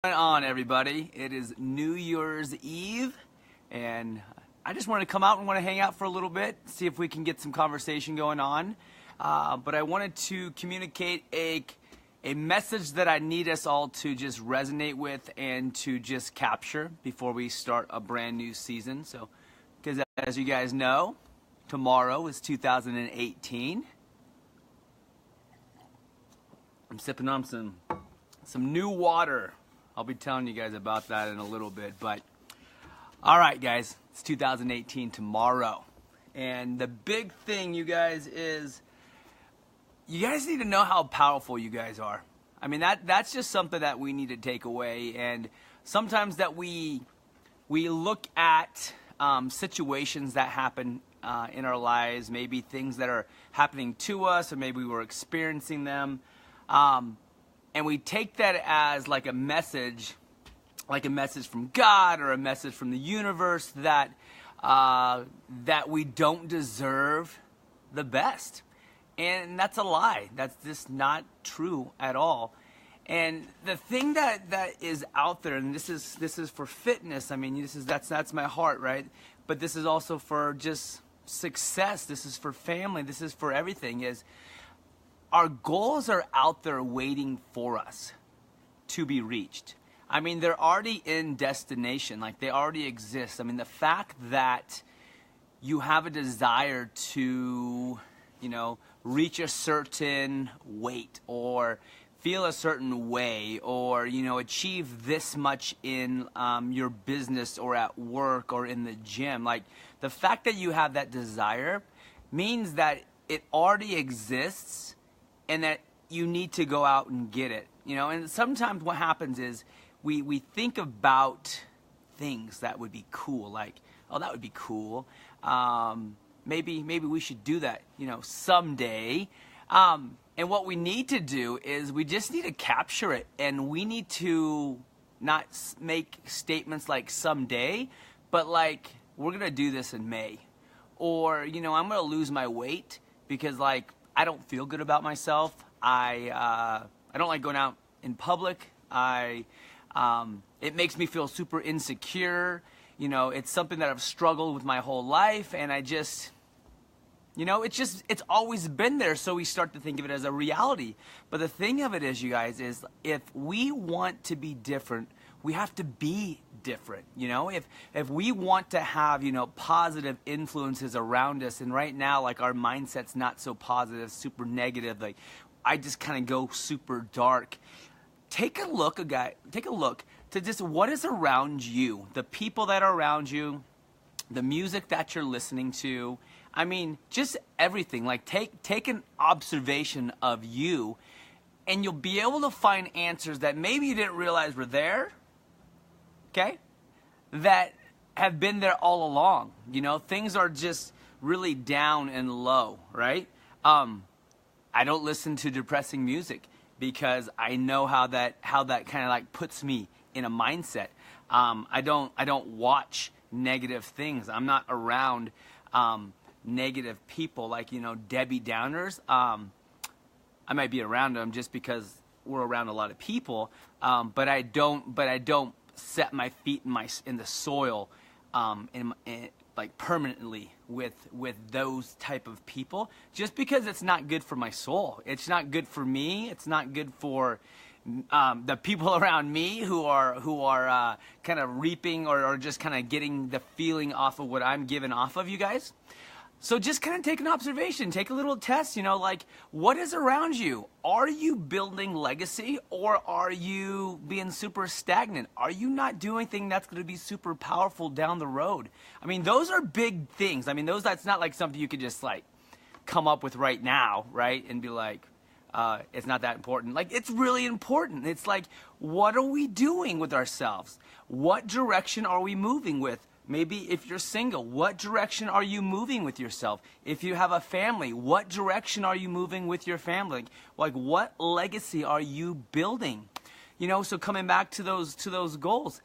On everybody, it is New Year's Eve, and I just wanted to come out and want to hang out for a little bit, see if we can get some conversation going on. But I wanted to communicate a message that I need us all to just resonate with and to just capture before we start a brand new season. So, because as you guys know, tomorrow is 2018. I'm sipping on some new water. I'll be telling you guys about that in a little bit, but all right, guys, it's 2018 tomorrow, and the big thing, you guys, is you guys need to know how powerful you guys are. I mean, that's just something that we need to take away, and sometimes that we look at situations that happen in our lives, maybe things that are happening to us, or maybe we're experiencing them. And we take that as like a message from God or a message from the universe that we don't deserve the best. And that's a lie. That's just not true at all. And the thing that is out there, and this is for fitness. I mean, that's my heart, right? But this is also for just success. This is for family. This is for everything. Is our goals are out there waiting for us to be reached. I mean, they're already in destination, like they already exist. I mean, the fact that you have a desire to, reach a certain weight or feel a certain way or, achieve this much in your business or at work or in the gym, like the fact that you have that desire means that it already exists and that you need to go out and get it, And sometimes what happens is we think about things that would be cool, like, oh, that would be cool. Maybe we should do that, someday. And what we need to do is we just need to capture it, and we need to not make statements like someday, but like, we're gonna do this in May, or I'm gonna lose my weight because like I don't feel good about myself. I don't like going out in public. It makes me feel super insecure. It's something that I've struggled with my whole life, and I just, it's always been there. So we start to think of it as a reality. But the thing of it is, you guys, is if we want to be different, we have to be different. If we want to have, positive influences around us, and right now, like, our mindset's not so positive, super negative, like I just kind of go super dark. Take a look to just what is around you, the people that are around you, the music that you're listening to. I mean, just everything. Like, take an observation of you, and you'll be able to find answers that maybe you didn't realize were there. Okay, that have been there all along. Things are just really down and low, right? I don't listen to depressing music because I know how that kind of like puts me in a mindset. I don't watch negative things. I'm not around negative people like Debbie Downers. I might be around them just because we're around a lot of people, but I don't set my feet in the soil like permanently with those type of people, just because it's not good for my soul. It's not good for me. It's not good for the people around me who are kind of reaping or just kind of getting the feeling off of what I'm giving off of you guys. So just kind of take an observation, take a little test, like, what is around you? Are you building legacy, or are you being super stagnant? Are you not doing anything that's going to be super powerful down the road? I mean, those are big things. I mean, that's not like something you could just like come up with right now, right? And be like, it's not that important. Like, it's really important. It's like, what are we doing with ourselves? What direction are we moving with? Maybe if you're single, what direction are you moving with yourself? If you have a family, what direction are you moving with your family? Like, what legacy are you building? So coming back to those goals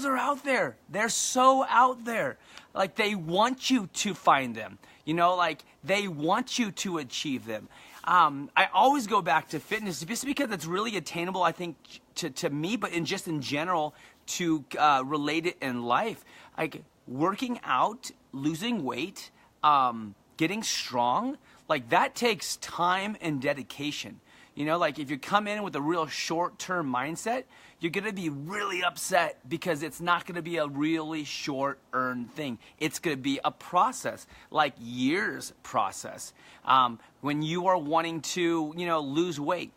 are out there. They're so out there. Like, they want you to find them. Like, they want you to achieve them. I always go back to fitness just because it's really attainable, I think, to me, but in general, to relate it in life. Like working out, losing weight, getting strong, like that takes time and dedication. You know, like if you come in with a real short-term mindset, you're going to be really upset because it's not going to be a really short-earned thing. It's going to be a process, like years process. When you are wanting to, lose weight,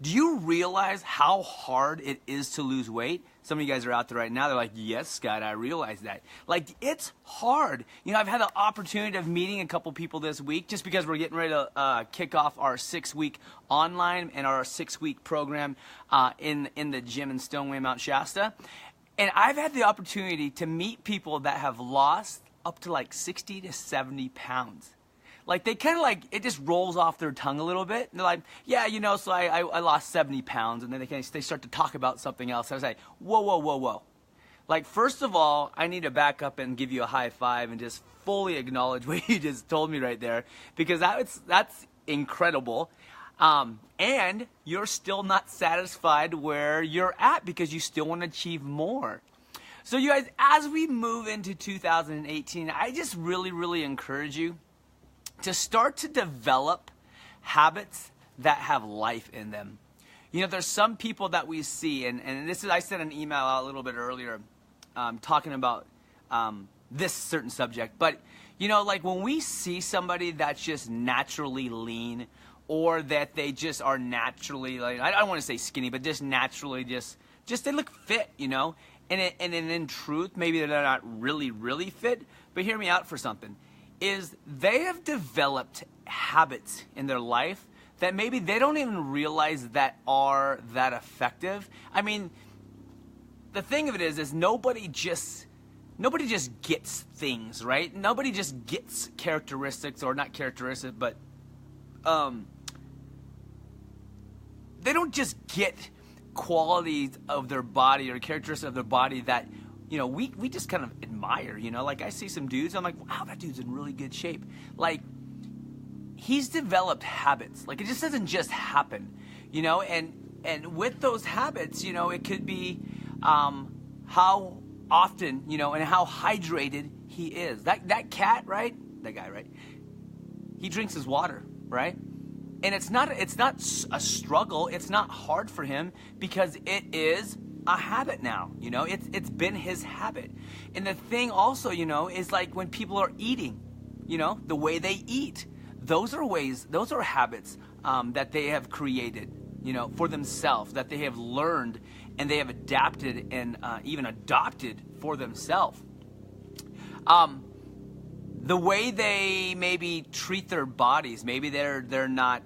do you realize how hard it is to lose weight? Some of you guys are out there right now. They're like, yes, Scott, I realize that. Like, it's hard. I've had the opportunity of meeting a couple people this week just because we're getting ready to kick off our 6-week online and our 6-week program in the gym in StoneWay, Mount Shasta. And I've had the opportunity to meet people that have lost up to like 60 to 70 pounds. Like they kind of like, it just rolls off their tongue a little bit. And they're like, yeah, so I lost 70 pounds. And then they start to talk about something else. I was like, whoa. Like, first of all, I need to back up and give you a high five and just fully acknowledge what you just told me right there. Because that's incredible. And you're still not satisfied where you're at because you still want to achieve more. So you guys, as we move into 2018, I just really, really encourage you to start to develop habits that have life in them. There's some people that we see, and I sent an email out a little bit earlier talking about this certain subject, but like when we see somebody that's just naturally lean, or that they just are naturally, like, I don't want to say skinny, but just naturally just they look fit, and in truth, maybe they're not really, really fit, but hear me out for something. Is they have developed habits in their life that maybe they don't even realize that are that effective. I mean, the thing of it is nobody just gets things, right? Nobody just gets characteristics, or not characteristics, but they don't just get qualities of their body or characteristics of their body that we just kind of admire, like I see some dudes, I'm like, wow, that dude's in really good shape. Like, he's developed habits. Like, it just doesn't just happen, and with those habits, it could be how often, and how hydrated he is. That cat, right? That guy, right? He drinks his water, right? And it's not a struggle. It's not hard for him because it is a habit now, it's been his habit. And the thing also, is like when people are eating, the way they eat, those are habits that they have created, for themselves, that they have learned and they have adapted and even adopted for themselves. The way they maybe treat their bodies, maybe they're not,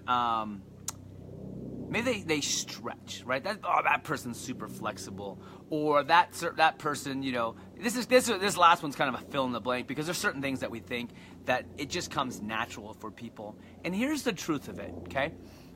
maybe they stretch, right? That person's super flexible, or that person, this last one's kind of a fill in the blank because there's certain things that we think that it just comes natural for people. And here's the truth of it, okay?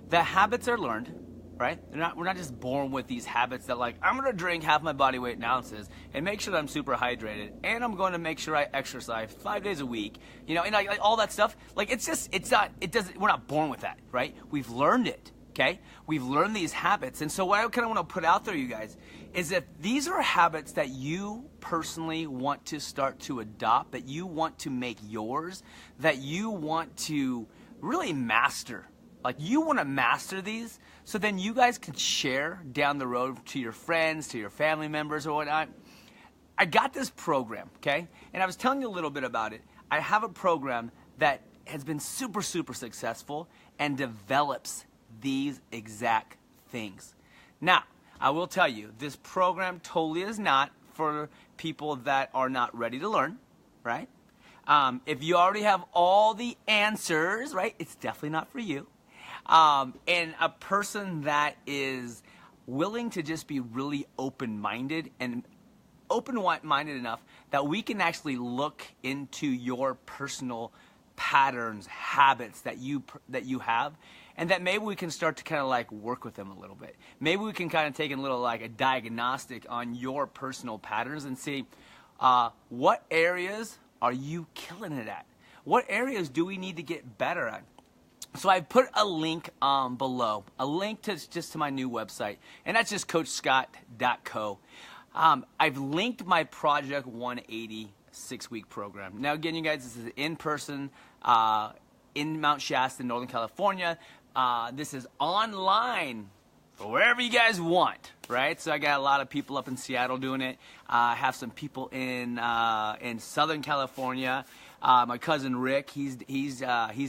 The habits are learned, right? We're not just born with these habits that like, I'm going to drink half my body weight in ounces and make sure that I'm super hydrated, and I'm going to make sure I exercise 5 days a week, and like all that stuff. Like we're not born with that, right? We've learned it. Okay? We've learned these habits. And so what I kind of want to put out there, you guys, is that these are habits that you personally want to start to adopt, that you want to make yours, that you want to really master. Like, you want to master these so then you guys can share down the road to your friends, to your family members or whatnot. I got this program, okay? And I was telling you a little bit about it. I have a program that has been super, super successful and develops these exact things. Now, I will tell you, this program totally is not for people that are not ready to learn, right? If you already have all the answers, right, it's definitely not for you. And a person that is willing to just be really open-minded and open-minded enough that we can actually look into your personal patterns, habits that you have, and that maybe we can start to kind of like work with them a little bit. Maybe we can kind of take a little like a diagnostic on your personal patterns and see what areas are you killing it at? What areas do we need to get better at? So I put a link below, a link to my new website, and that's just coachscott.co. I've linked my Project 180 6-week program. Now again, you guys, this is in person in Mount Shasta, Northern California. This is online for wherever you guys want, right? So I got a lot of people up in Seattle doing it. I have some people in Southern California. My cousin Rick, he's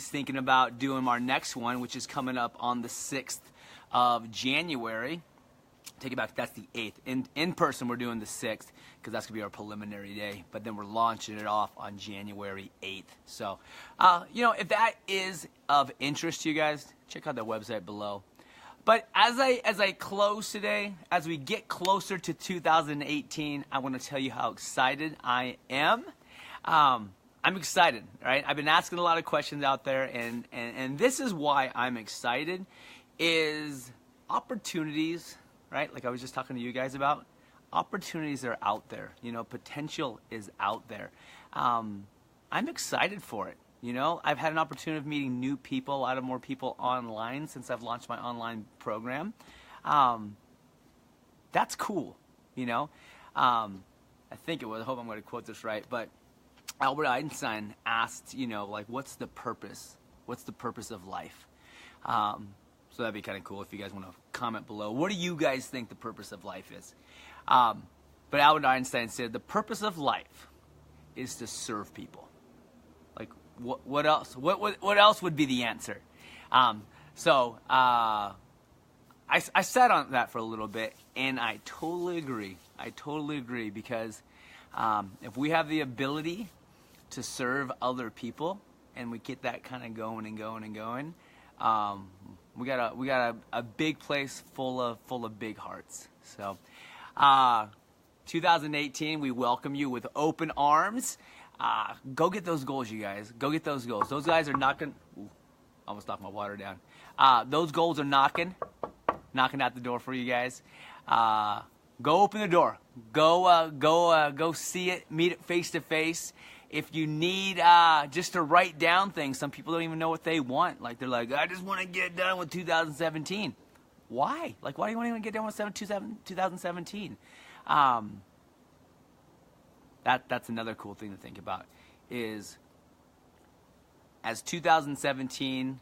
thinking about doing our next one, which is coming up on the 6th of January. Take it back, that's the 8th. In person, we're doing the 6th because that's going to be our preliminary day. But then we're launching it off on January 8th. So, if that is of interest to you guys, check out the website below. But as I close today, as we get closer to 2018, I want to tell you how excited I am. I'm excited, right? I've been asking a lot of questions out there, and this is why I'm excited, is opportunities, right? Like I was just talking to you guys about, opportunities are out there. Potential is out there. I'm excited for it. I've had an opportunity of meeting new people, a lot of more people online since I've launched my online program. That's cool, I think it was, I hope I'm going to quote this right, but Albert Einstein asked, what's the purpose? What's the purpose of life? So that'd be kind of cool if you guys want to comment below. What do you guys think the purpose of life is? But Albert Einstein said the purpose of life is to serve people. Like, what else? What else would be the answer? I sat on that for a little bit, and I totally agree. Because if we have the ability to serve other people, and we get that kind of going and going and going, we got a big place full of big hearts. So, 2018, we welcome you with open arms. Go get those goals, you guys. Go get those goals. Those guys are knocking. Almost knocked my water down. Those goals are knocking at the door for you guys. Go open the door. Go see it. Meet it face to face. If you need just to write down things, some people don't even know what they want. Like they're like, I just want to get done with 2017. Why? Like, why do you want to even get done with 2017? That's another cool thing to think about. Is as 2017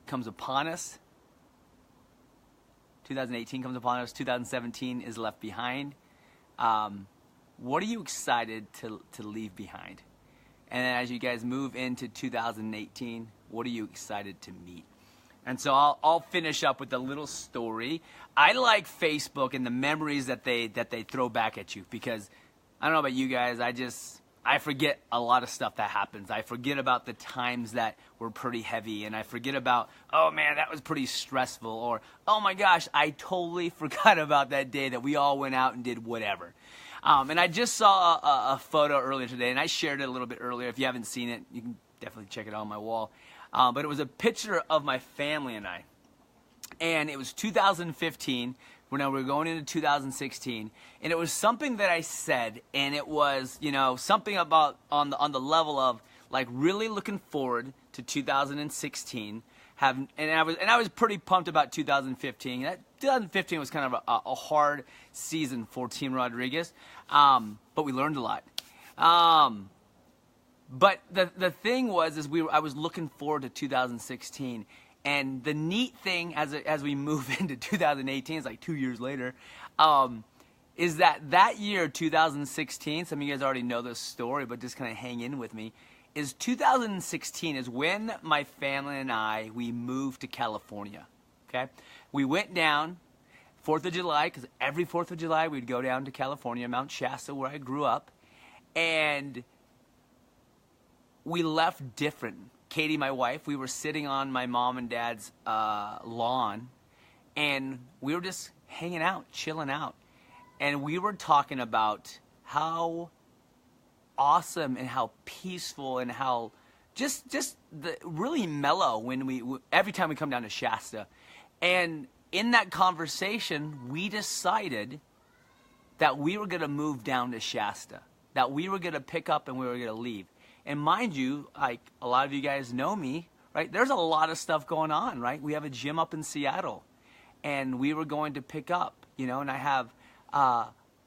comes upon us, 2018 comes upon us, 2017 is left behind. What are you excited to leave behind? And then as you guys move into 2018, what are you excited to meet? And so I'll finish up with a little story. I like Facebook and the memories that they throw back at you, because I don't know about you guys, I forget a lot of stuff that happens. I forget about the times that were pretty heavy, and I forget about, oh man, that was pretty stressful, or oh my gosh, I totally forgot about that day that we all went out and did whatever. And I just saw a photo earlier today, and I shared it a little bit earlier. If you haven't seen it, you can definitely check it out on my wall. But it was a picture of my family and I. And it was 2015, when we were going into 2016. And it was something that I said, and it was, something about on the level of like really looking forward to 2016. And I was pretty pumped about 2015. 2015 was kind of a hard season for Team Rodriguez, but we learned a lot. But the thing was, I was looking forward to 2016, and the neat thing as we move into 2018, it's like 2 years later, is that year 2016. Some of you guys already know this story, but just kind of hang in with me. Is 2016 is when my family and we moved to California. Okay, we went down 4th of July, because every 4th of July we'd go down to California, Mount Shasta, where I grew up, and we left different. Katie, my wife, we were sitting on my mom and dad's lawn, and we were just hanging out, chilling out, and we were talking about how awesome and how peaceful and how just really mellow every time we come down to Shasta. And in that conversation, we decided that we were going to move down to Shasta, that we were going to pick up and we were going to leave. And mind you, like a lot of you guys know me, right? There's a lot of stuff going on, right? We have a gym up in Seattle, and we were going to pick up, and I have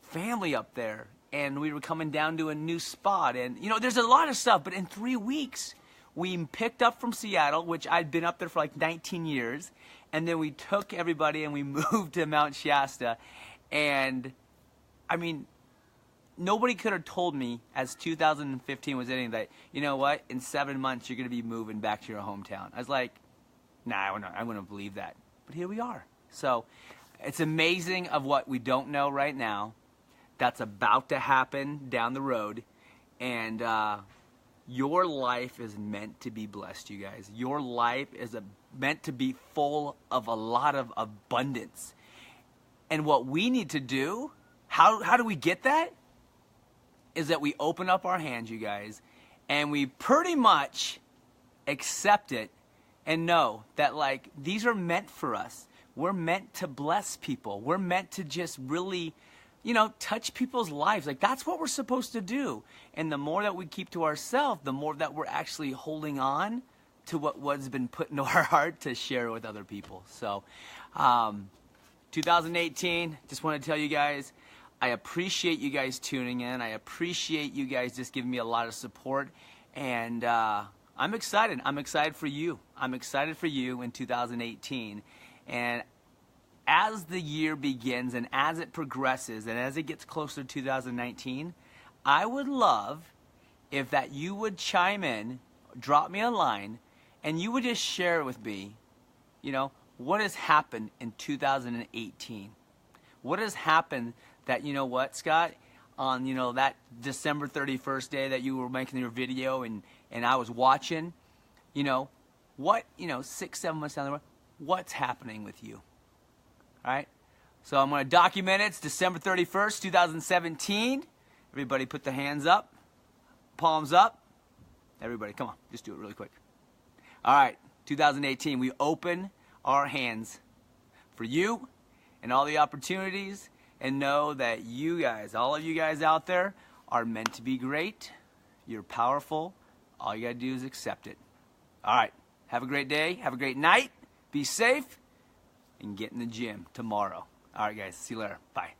family up there, and we were coming down to a new spot, and, there's a lot of stuff, but in 3 weeks, we picked up from Seattle, which I'd been up there for like 19 years, and then we took everybody and we moved to Mount Shasta, and, nobody could have told me as 2015 was ending that, in 7 months you're going to be moving back to your hometown. I was like, nah, I wouldn't believe that. But here we are. So it's amazing of what we don't know right now that's about to happen down the road. And your life is meant to be blessed, you guys. Your life is meant to be full of a lot of abundance. And what we need to do, how do we get that? Is that we open up our hands, you guys, and we pretty much accept it and know that, like, these are meant for us. We're meant to bless people. We're meant to just really, touch people's lives. Like, that's what we're supposed to do. And the more that we keep to ourselves, the more that we're actually holding on to what's been put into our heart to share with other people. So, 2018, just want to tell you guys, I appreciate you guys tuning in. I appreciate you guys just giving me a lot of support. And I'm excited. I'm excited for you. I'm excited for you in 2018. And as the year begins and as it progresses and as it gets closer to 2019, I would love if that you would chime in, drop me a line, and you would just share with me, what has happened in 2018. What has happened that, Scott, on, that December 31st day that you were making your video and I was watching, 6, 7 months down the road, what's happening with you? All right? So I'm going to document it. It's December 31st, 2017. Everybody put the hands up, palms up. Everybody, come on, just do it really quick. All right, 2018, we open our hands for you and all the opportunities, and know that you guys, all of you guys out there, are meant to be great. You're powerful. All you got to do is accept it. All right. Have a great day. Have a great night. Be safe. And get in the gym tomorrow. All right, guys. See you later. Bye.